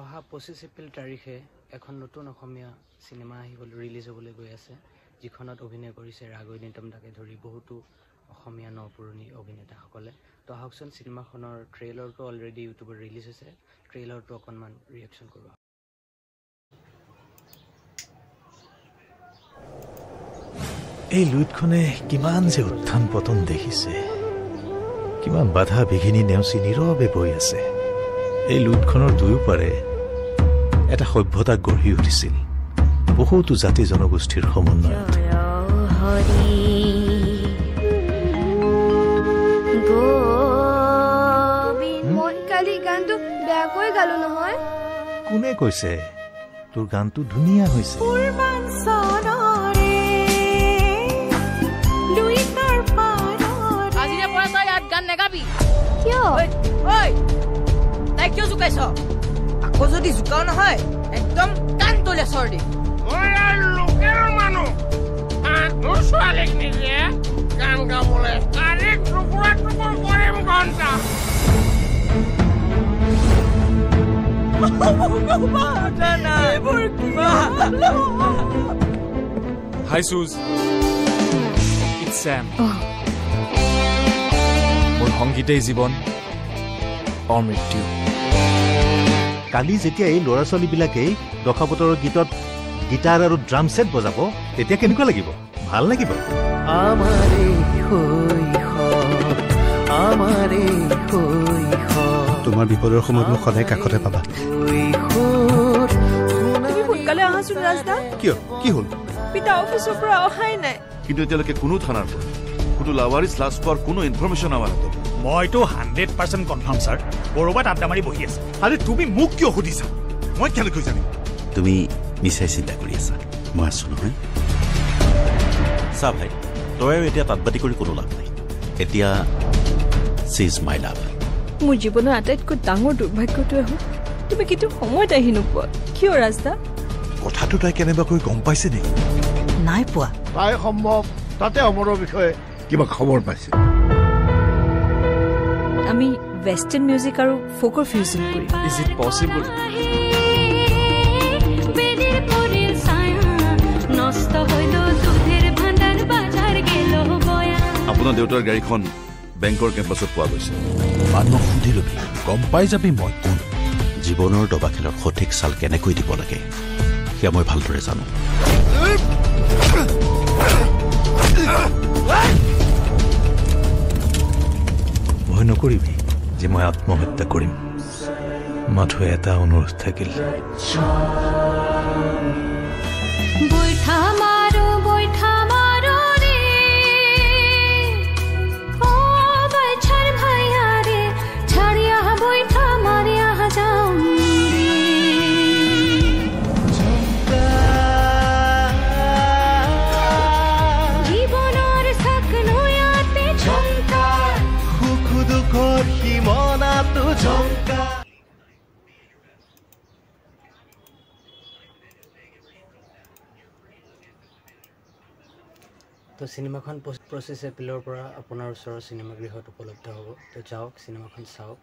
অহা 25 এপ্ৰিল তাৰিখে এখন নতুন অসমীয়া চিনেমা ৰিলিজ হ'বলৈ গৈ আছে, যিখনত অভিনয় কৰিছে ৰাঘৈ নিতম দাকে ধৰি বহুতো অসমীয়া নপুৰণি অভিনেতাসকলে। তো আহকচোন চিনেমাখনৰ ট্ৰেইলাৰটো অলৰেডি ইউটিউবত ৰিলিজ হৈছে, ট্ৰেইলাৰটো অকণমান ৰিয়েকশ্যন কৰোঁ। এই লুইতখনে কিমান যে উত্থান পতন দেখিছে, কিমান বাধা বিঘিনি নেওচি নীৰৱে বৈ আছে। এই লুইতখনৰ দুয়োপাৰে এটা সভ্যতা গঢ়ি উঠিছিল বহুতো জাতি জনগোষ্ঠীৰ সমন্বয়ত। মই কালি গানটো বেয়াকৈ গালো নহয়। কোনে কৈছে তোৰ গানটো ধুনীয়া হৈছে? কিয় জোকাইছ? আকৌ যদি জোকাও নহয় একদম কাণ তলে চৰ দি। মই আৰু লোকেল মানুহ তোৰ ছোৱালীক নিজে গান গাবলৈ কাৰেক টুকুৰা টুকুৰ কৰিম ঘণ্টা। Hi, Suze. It's Sam. মোৰ সংগীতেই জীৱন অমৃত্যু। কালি যেতিয়া এই ল'ৰা ছোৱালীবিলাকেই দশাবতৰৰ গীতত গিটাৰ আৰু ড্ৰাম ছেট বজাব, তেতিয়া কেনেকুৱা লাগিব? ভাল লাগিব। তোমাৰ বিপদৰ সময়ত মোক সদায় কাষতে পাবা। তুমি সোনকালে আহাচোন ৰাজদা। কিয়? কি হ'ল? পিতা অফিচৰ পৰা অহাই নাই। কিন্তু এতিয়ালৈকে কোনো থানাৰ পৰা কোনো লাৱাৰিছ লাজ পোৱাৰ কোনো ইনফৰমেশ্যন আমাৰ হাতত। মইতো 100% কনফাৰ্ম ছাৰ, ক'ৰবাত আড্ডা মাৰি বহি আছে। আৰে তুমি মোক কিয় সুধিছা? মই কেনেকৈ জানিম? তুমি মিছাই চিন্তা কৰি আছা, মই আছো নহয়। চা ভাই, তই এতিয়া তাঁতবাতি কৰি কোনো লাভ নাই। এতিয়া চিজ মাই লাভ। মোৰ জীৱনৰ আটাইতকৈ ডাঙৰ দুৰ্ভাগ্যটোৱে হ'ল তুমি কিন্তু সময়ত আহি নোপোৱা। কিয় ৰাজদা? কথাটো তাই কেনেবাকৈ গম পাইছে নেকি? নাই পোৱা। তাই সম্ভৱ তাতে অমৰৰ বিষয়ে কিবা খবৰ পাইছে। আমি ৱেষ্টাৰ্ণ মিউজিক আৰু ফ'কৰ ফিউজন কৰিম। Is it possible? আপোনাৰ দেউতাৰ গাড়ীখন বেংকৰ কেম্পাছত পোৱা গৈছে। মানুহক সুধি ল'বি, গম পাই যাবি মই কোন। জীৱনৰ দবা খেলৰ সঠিক চাল কেনেকৈ দিব লাগে সেয়া মই ভালদৰে জানো। ভয় নকৰিবি যে মই আত্মহত্যা কৰিম। মাথো এটা অনুৰোধ থাকিল। তো চিনেমাখন 25 এপ্ৰিলৰ পৰা আপোনাৰ ওচৰৰ চিনেমাগৃহত উপলব্ধ হ'ব। তো যাওক, চিনেমাখন চাওক।